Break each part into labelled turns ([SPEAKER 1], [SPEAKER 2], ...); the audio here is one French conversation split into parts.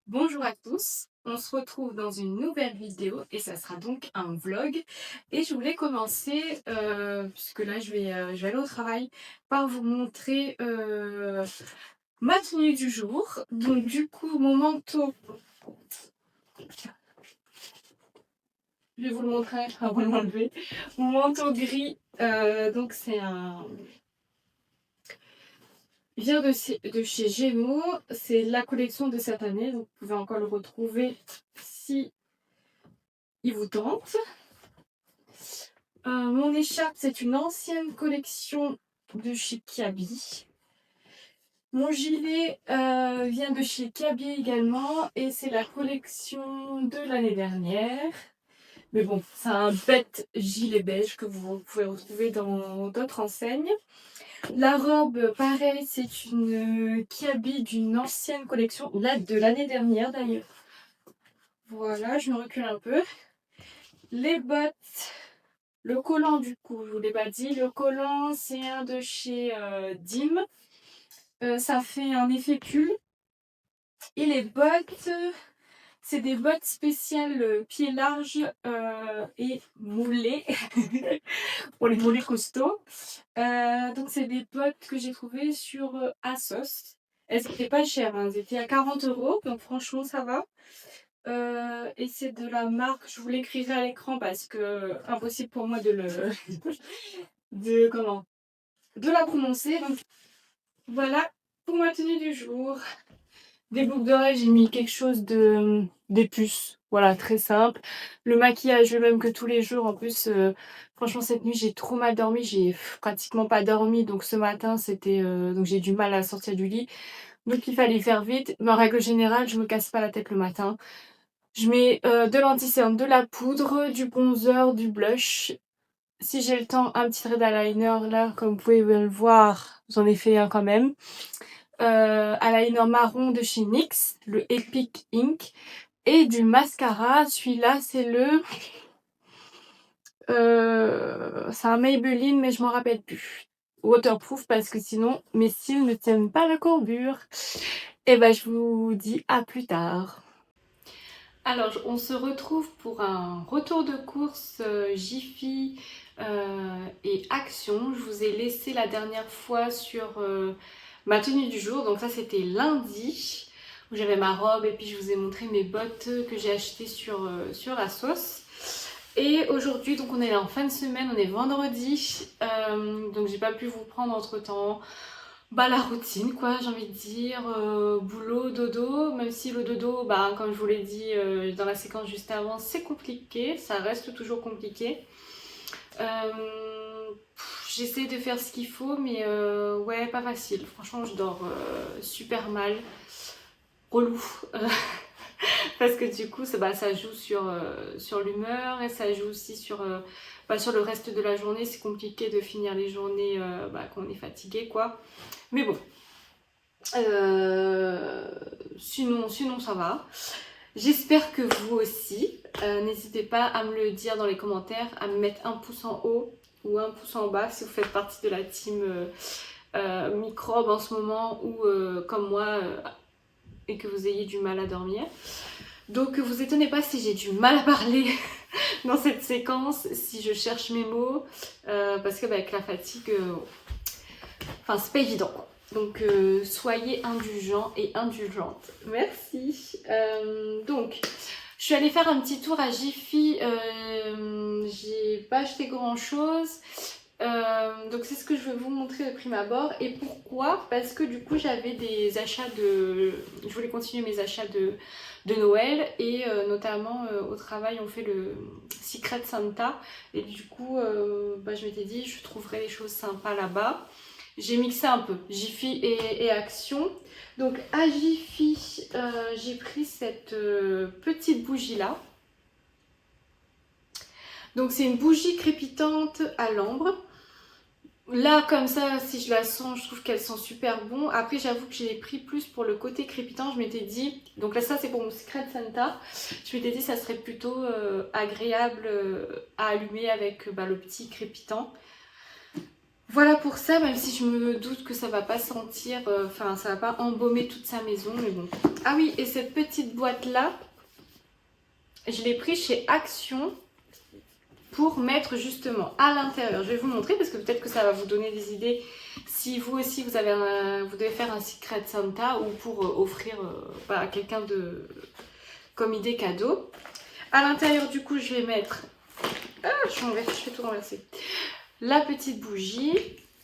[SPEAKER 1] Bonjour à tous, on se retrouve dans une nouvelle vidéo et ça sera donc un vlog. Et je voulais commencer, puisque là je vais aller au travail, par vous montrer ma tenue du jour. Donc du coup mon manteau, je vais vous le montrer avant de l'enlever. Mon manteau gris, donc c'est un... Il vient de chez Gémeaux, c'est la collection de cette année, donc vous pouvez encore le retrouver si il vous tente. Mon écharpe, c'est une ancienne collection de chez Kiabi. Mon gilet vient de chez Kiabi également et c'est la collection de l'année dernière. Mais bon, c'est un bête gilet beige que vous pouvez retrouver dans d'autres enseignes. La robe, pareil, c'est une Kiabi d'une ancienne collection, là de l'année dernière d'ailleurs. Voilà, je me recule un peu. Les bottes. Le collant, du coup, je vous l'ai pas dit, le collant, c'est un de chez Dim. Ça fait un effet pull. Et les bottes, c'est des bottes spéciales pieds larges et moulées, pour les mollets costauds. Donc, c'est des bottes que j'ai trouvées sur ASOS. Elles n'étaient pas chères, hein, elles étaient à 40 €, donc franchement, ça va. Et c'est de la marque, je vous l'écrirai à l'écran parce que impossible pour moi de le de comment de la prononcer. Donc voilà pour ma tenue du jour. Des boucles d'oreilles, j'ai mis quelque chose de des puces. Voilà, très simple. Le maquillage le même que tous les jours. En plus, franchement cette nuit j'ai trop mal dormi, j'ai pratiquement pas dormi. Donc ce matin c'était donc j'ai du mal à sortir du lit. Donc il fallait faire vite. Mais en règle générale, je me casse pas la tête le matin. Je mets de l'anti-cerne, de la poudre, du bronzer, du blush. Si j'ai le temps, un petit trait d'eyeliner là, comme vous pouvez le voir, j'en ai fait un quand même. Eyeliner marron de chez NYX, le Epic Ink. Et du mascara, celui-là c'est le... c'est un Maybelline mais je m'en rappelle plus. Waterproof parce que sinon mes cils ne tiennent pas la courbure. Et ben je vous dis à plus tard. Alors, on se retrouve pour un retour de course Jiffy et Action. Je vous ai laissé la dernière fois sur ma tenue du jour. Donc ça, c'était lundi, où j'avais ma robe et puis je vous ai montré mes bottes que j'ai achetées sur ASOS. Et aujourd'hui, donc on est là en fin de semaine, on est vendredi. Donc j'ai pas pu vous prendre entre temps. Bah la routine quoi, j'ai envie de dire, boulot, dodo, même si le dodo, bah comme je vous l'ai dit dans la séquence juste avant, c'est compliqué, ça reste toujours compliqué. J'essaie de faire ce qu'il faut, mais ouais, pas facile. Franchement, je dors super mal, relou. Parce que du coup, ça joue sur l'humeur et ça joue aussi sur le reste de la journée. C'est compliqué de finir les journées quand on est fatigué, quoi. Mais bon, sinon ça va. J'espère que vous aussi. N'hésitez pas à me le dire dans les commentaires, à me mettre un pouce en haut ou un pouce en bas si vous faites partie de la team microbe en ce moment ou comme moi et que vous ayez du mal à dormir. Donc vous étonnez pas si j'ai du mal à parler dans cette séquence, si je cherche mes mots, parce que avec la fatigue, enfin c'est pas évident quoi. Donc soyez indulgents et indulgentes. Merci. Donc je suis allée faire un petit tour à Jiffy. J'ai pas acheté grand chose. Donc c'est ce que je vais vous montrer de prime abord. Et pourquoi? Parce que du coup j'avais des achats de... Je voulais continuer mes achats de Noël. Et notamment au travail on fait le Secret Santa. Et du coup je m'étais dit je trouverais des choses sympas là-bas. J'ai mixé un peu Jiffy et Action. Donc à Jiffy, j'ai pris cette petite bougie là. Donc c'est une bougie crépitante à l'ambre. Là comme ça, si je la sens, je trouve qu'elle sent super bon. Après j'avoue que j'ai pris plus pour le côté crépitant. Je m'étais dit, donc là ça c'est pour mon Secret Santa. Je m'étais dit ça serait plutôt agréable à allumer avec le petit crépitant. Voilà pour ça, même si je me doute que ça va pas sentir, enfin ça va pas embaumer toute sa maison, mais bon. Ah oui, et cette petite boîte là, je l'ai pris chez Action pour mettre justement à l'intérieur. Je vais vous montrer parce que peut-être que ça va vous donner des idées si vous aussi vous devez faire un Secret Santa ou pour offrir à quelqu'un comme idée cadeau. À l'intérieur du coup je vais mettre, je fais tout renverser, la petite bougie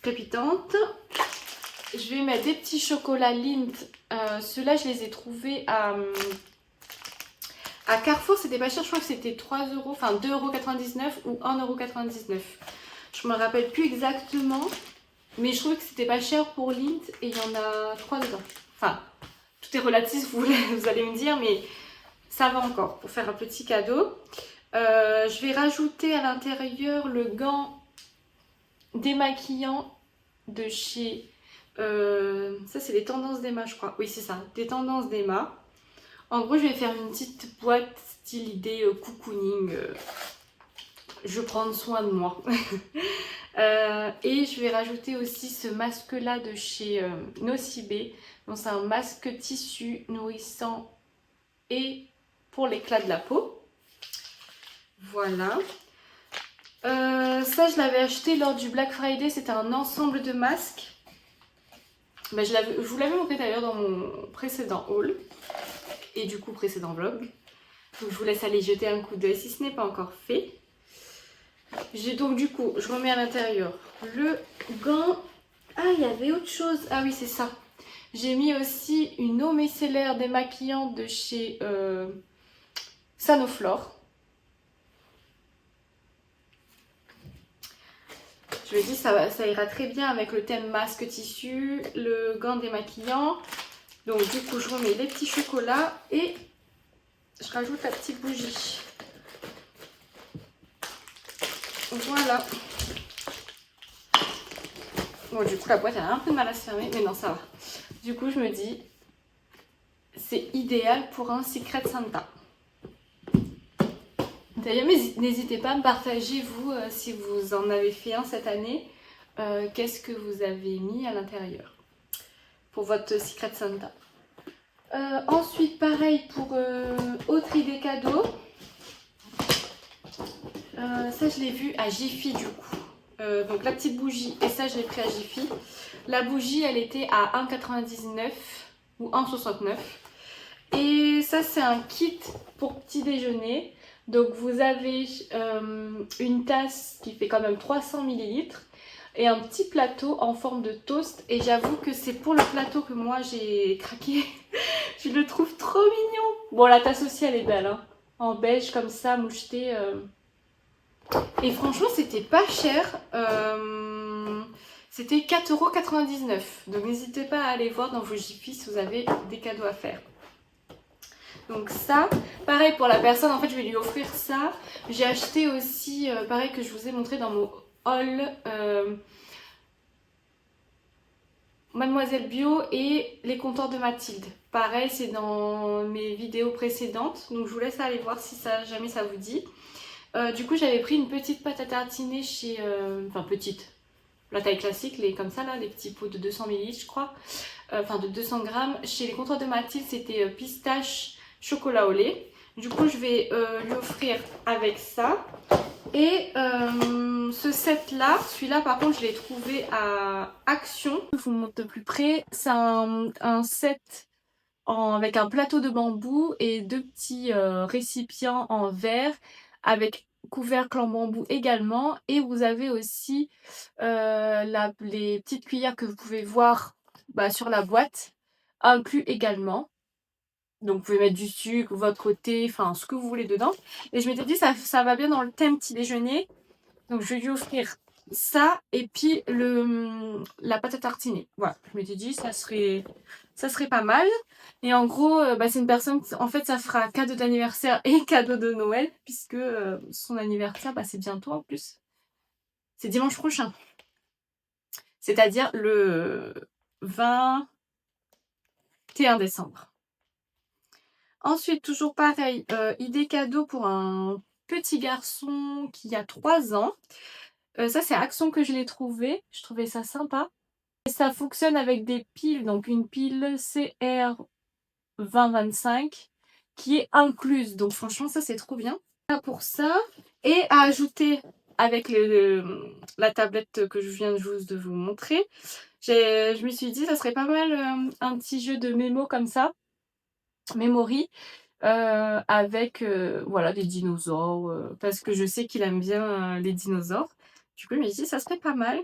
[SPEAKER 1] crépitante. Je vais mettre des petits chocolats Lindt. Ceux-là, je les ai trouvés à Carrefour. C'était pas cher, je crois que c'était 3 euros, enfin 2,99 € ou 1,99 €. Je me rappelle plus exactement, mais je trouvais que c'était pas cher pour Lindt et il y en a 3 dedans. Enfin, tout est relatif, vous allez me dire, mais ça va encore pour faire un petit cadeau. Je vais rajouter à l'intérieur le gant démaquillant de chez... ça c'est les tendances d'Emma je crois. Oui c'est ça, des tendances d'Emma. En gros je vais faire une petite boîte style idée cocooning. Je vais prendre soin de moi. Et je vais rajouter aussi ce masque là de chez Nocibé. Donc c'est un masque tissu nourrissant et pour l'éclat de la peau. Voilà. Ça je l'avais acheté lors du Black Friday, c'était un ensemble de masques. Bah, je vous l'avais montré d'ailleurs dans mon précédent haul et du coup précédent vlog. Donc je vous laisse aller jeter un coup d'œil si ce n'est pas encore fait. J'ai donc du coup, je remets à l'intérieur le gant. Ah, il y avait autre chose. Ah oui, c'est ça. J'ai mis aussi une eau micellaire démaquillante de chez Sanoflore. Je me dis ça ira très bien avec le thème masque tissu, le gant démaquillant. Donc du coup je remets les petits chocolats et je rajoute la petite bougie. Voilà. Bon du coup la boîte elle a un peu de mal à se fermer, mais non ça va. Du coup je me dis c'est idéal pour un Secret Santa. D'ailleurs n'hésitez pas à me partager vous si vous en avez fait un cette année. Qu'est-ce que vous avez mis à l'intérieur pour votre Secret Santa. Ensuite pareil pour autre idée cadeau. Ça je l'ai vu à Jiffy du coup. Donc la petite bougie et ça je l'ai pris à Jiffy. La bougie elle était à 1,99 ou 1,69. Et ça c'est un kit pour petit déjeuner. Donc vous avez une tasse qui fait quand même 300 ml et un petit plateau en forme de toast. Et j'avoue que c'est pour le plateau que moi j'ai craqué. Je le trouve trop mignon. Bon la tasse aussi elle est belle hein. En beige comme ça moucheté. Et franchement c'était pas cher. C'était 4,99 €. Donc n'hésitez pas à aller voir dans vos Jiffy si vous avez des cadeaux à faire. Donc ça, pareil pour la personne, en fait je vais lui offrir ça. J'ai acheté aussi, pareil que je vous ai montré dans mon haul, Mademoiselle Bio et les comptoirs de Mathilde. Pareil, c'est dans mes vidéos précédentes, donc je vous laisse aller voir si jamais ça vous dit. Du coup j'avais pris une petite pâte à tartiner chez, enfin petite, la taille classique, comme ça là, les petits pots de 200 ml je crois, enfin de 200 grammes. Chez les comptoirs de Mathilde c'était pistache chocolat au lait. Du coup je vais lui offrir avec ça. Et ce set là, celui-là par contre je l'ai trouvé à Action. Je vous montre de plus près. C'est un set avec un plateau de bambou et deux petits récipients en verre avec couvercle en bambou également. Et vous avez aussi les petites cuillères que vous pouvez voir sur la boîte inclus également. Donc vous pouvez mettre du sucre, votre côté, enfin ce que vous voulez dedans. Et je m'étais dit ça va bien dans le thème petit déjeuner. Donc je vais lui offrir ça et puis la pâte à tartiner. Voilà, je m'étais dit ça serait pas mal. Et en gros, c'est une personne, en fait ça fera cadeau d'anniversaire et cadeau de Noël. Puisque son anniversaire, c'est bientôt en plus. C'est dimanche prochain. C'est-à-dire le 21 décembre. Ensuite, toujours pareil, idée cadeau pour un petit garçon qui a 3 ans. Ça, c'est à Action que je l'ai trouvé. Je trouvais ça sympa et ça fonctionne avec des piles, donc une pile CR2025 qui est incluse. Donc franchement, ça, c'est trop bien. Voilà pour ça et à ajouter avec la tablette que je viens juste de vous montrer, je me suis dit ça serait pas mal, un petit jeu de mémo comme ça, memory, avec, voilà des dinosaures, parce que je sais qu'il aime bien, les dinosaures. Du coup, je me suis dit: «Ça serait pas mal».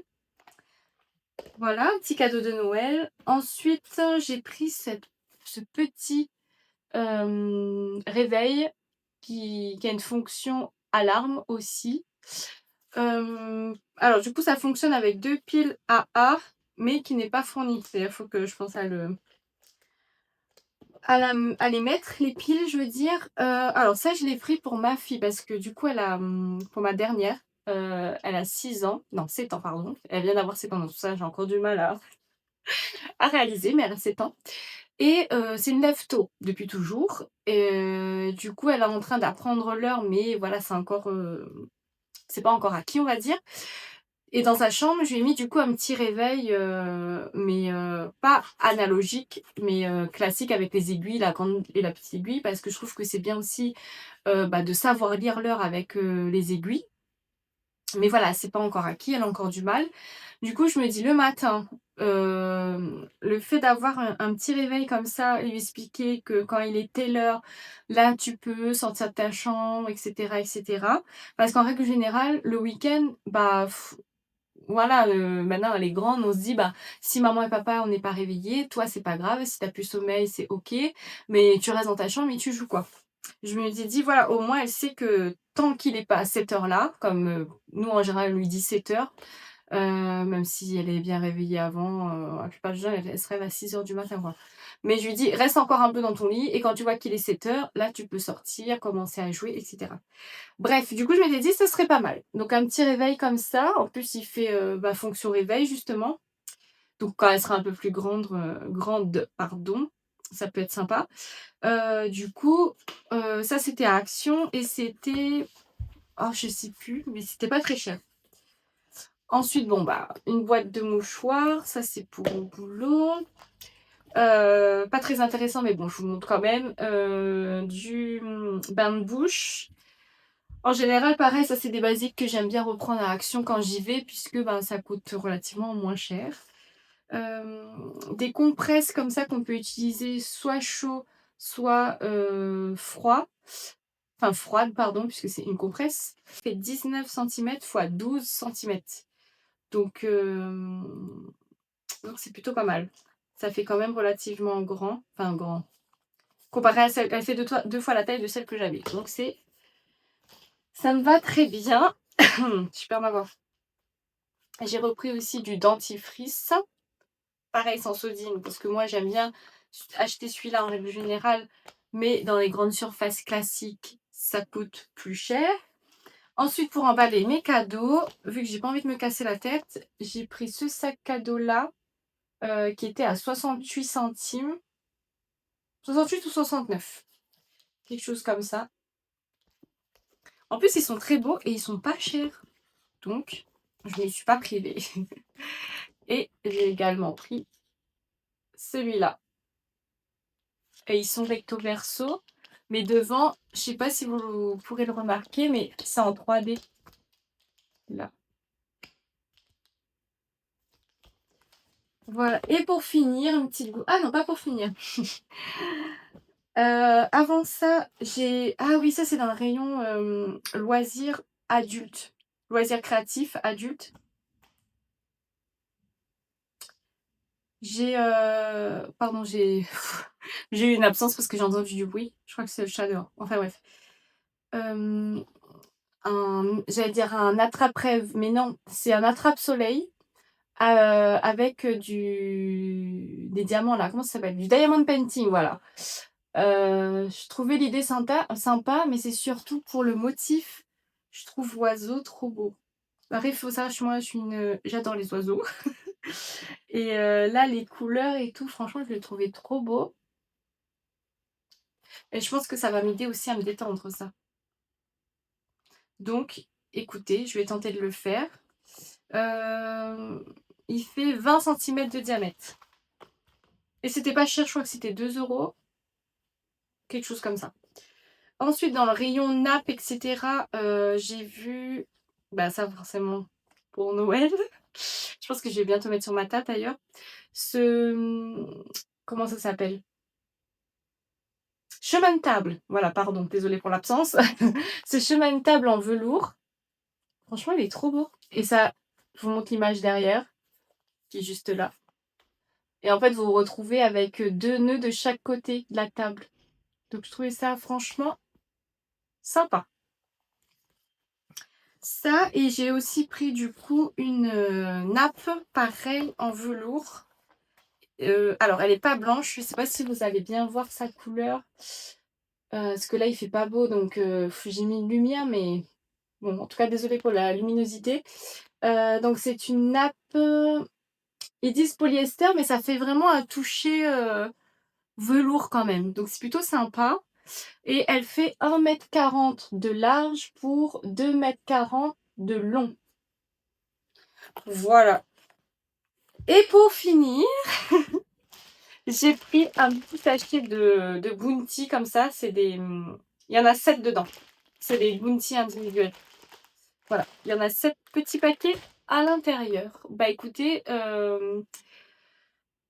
[SPEAKER 1] Voilà, un petit cadeau de Noël. Ensuite, j'ai pris ce petit, réveil qui a une fonction alarme aussi. Alors du coup, ça fonctionne avec 2 piles AA, mais qui n'est pas fournie. C'est-à-dire, il faut que je pense à les mettre, les piles, je veux dire. Alors ça, je l'ai pris pour ma fille parce que du coup, pour ma dernière, elle a 6 ans, non 7 ans pardon. Elle vient d'avoir 7 ans, donc ça, j'ai encore du mal à réaliser, mais elle a 7 ans et c'est une lève tôt depuis toujours et du coup, elle est en train d'apprendre l'heure, mais voilà, c'est pas encore acquis, on va dire. Et dans sa chambre, je lui ai mis du coup un petit réveil, mais pas analogique, mais classique avec les aiguilles, la grande et la petite aiguille, parce que je trouve que c'est bien aussi, de savoir lire l'heure avec, les aiguilles. Mais voilà, c'est pas encore acquis, elle a encore du mal. Du coup, je me dis le matin, le fait d'avoir un petit réveil comme ça, lui expliquer que quand il est telle heure, là tu peux sortir de ta chambre et cetera et cetera. Parce qu'en règle générale, le week-end, bah, voilà, maintenant elle est grande, on se dit: «Bah, si maman et papa on n'est pas réveillés, toi c'est pas grave, si tu as plus sommeil, c'est OK, mais tu restes dans ta chambre et tu joues, quoi». Je me suis dit: «Voilà, au moins elle sait que tant qu'il est pas à cette heure-là», comme, nous en général on lui dit 7 heures, même si elle est bien réveillée avant, la plupart du temps elle se réveille à 6 heures du matin, quoi. Mais je lui dis: «Reste encore un peu dans ton lit et quand tu vois qu'il est 7 heures, là tu peux sortir, commencer à jouer et cetera». Bref, du coup, je m'étais dit: «Ce serait pas mal». Donc un petit réveil comme ça, en plus il fait, fonction réveil justement. Donc quand elle sera un peu plus grande, pardon, ça peut être sympa. Du coup, ça c'était à Action et c'était, oh je sais plus, mais c'était pas très cher. Ensuite, bon bah, une boîte de mouchoirs, ça c'est pour le boulot. Pas très intéressant, mais bon, je vous montre quand même. Du, bain de bouche. En général, pareil, ça c'est des basiques que j'aime bien reprendre à Action quand j'y vais puisque, ben, ça coûte relativement moins cher. Des compresses comme ça qu'on peut utiliser soit chaud, soit, froid. Enfin froide pardon, puisque c'est une compresse. Fait 19 centimètres fois 12 centimètres. Donc, donc c'est plutôt pas mal. Ça fait quand même relativement grand, enfin grand. Comparé à celle, elle fait 2 fois la taille de celle que j'avais. Donc ça me va très bien. Super ma voix. J'ai repris aussi du dentifrice. Pareil sans sodium, parce que moi j'aime bien acheter celui-là en règle générale, mais dans les grandes surfaces classiques, ça coûte plus cher. Ensuite, pour emballer mes cadeaux, vu que j'ai pas envie de me casser la tête, j'ai pris ce sac cadeau-là, qui était à 68 centimes. 68 ou 69, quelque chose comme ça. En plus, ils sont très beaux et ils sont pas chers. Donc, je ne m'y suis pas privée. Et j'ai également pris celui-là. Et ils sont recto verso. Mais devant, je sais pas si vous pourrez le remarquer, mais c'est en 3D. Là. Voilà. Et pour finir, une petite Ah non, pas pour finir. Avant ça, j'ai... Ah oui, ça c'est dans le rayon loisirs adultes. Loisirs créatifs adultes. J'ai... Pardon, j'ai... J'ai eu une absence parce que j'ai entendu du bruit. Je crois que c'est le chat dehors. Enfin bref. J'allais dire un attrape-rêve, mais non, c'est un attrape-soleil. Avec des diamants là, comment ça s'appelle? Du diamond painting, voilà. Je trouvais l'idée sympa, mais c'est surtout pour le motif. Je trouve l'oiseau trop beau. Après, il faut savoir, moi, j'adore les oiseaux. Et là, les couleurs et tout, franchement, je le trouvais trop beau. Et je pense que ça va m'aider aussi à me détendre, ça. Donc, écoutez, je vais tenter de le faire. Il fait 20 centimètres de diamètre. Et c'était pas cher, je crois que c'était 2 euros. Quelque chose comme ça. Ensuite, dans le rayon nappe, etc., j'ai vu, bah ça forcément pour Noël. Je pense que je vais bientôt mettre sur ma table d'ailleurs. Comment ça s'appelle? Chemin de table. Voilà, pardon, désolée pour l'absence. Ce chemin de table en velours. Franchement, il est trop beau. Et ça, je vous montre l'image derrière, qui est juste là. Et en fait, vous vous retrouvez avec 2 nœuds de chaque côté de la table. Donc, je trouvais ça franchement sympa. Ça, et j'ai aussi pris du coup une nappe, pareil, en velours. Alors, elle n'est pas blanche. Je ne sais pas si vous allez bien voir sa couleur. Parce que là, il fait pas beau, donc j'ai mis une lumière, mais bon, en tout cas, désolée pour la luminosité. Donc, c'est une nappe. Ils disent polyester, mais ça fait vraiment un toucher velours quand même. Donc, c'est plutôt sympa. Et elle fait 1,40 m de large pour 2,40 m de long. Voilà. Et pour finir, j'ai pris un petit sachet de Bounty comme ça. C'est des... Il y en a 7 dedans. C'est des Bounty individuels. Voilà. Il y en a 7 petits paquets à l'intérieur. Bah écoutez,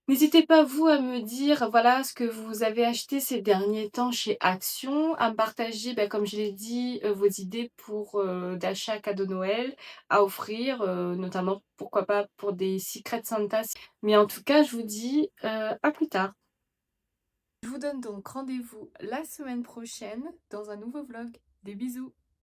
[SPEAKER 1] n'hésitez pas vous à me dire voilà ce que vous avez acheté ces derniers temps chez Action, à me partager, comme je l'ai dit, vos idées pour d'achat cadeau Noël à offrir, notamment pourquoi pas pour des Secret Santa. Mais en tout cas, je vous dis à plus tard. Je vous donne donc rendez-vous la semaine prochaine dans un nouveau vlog. Des bisous!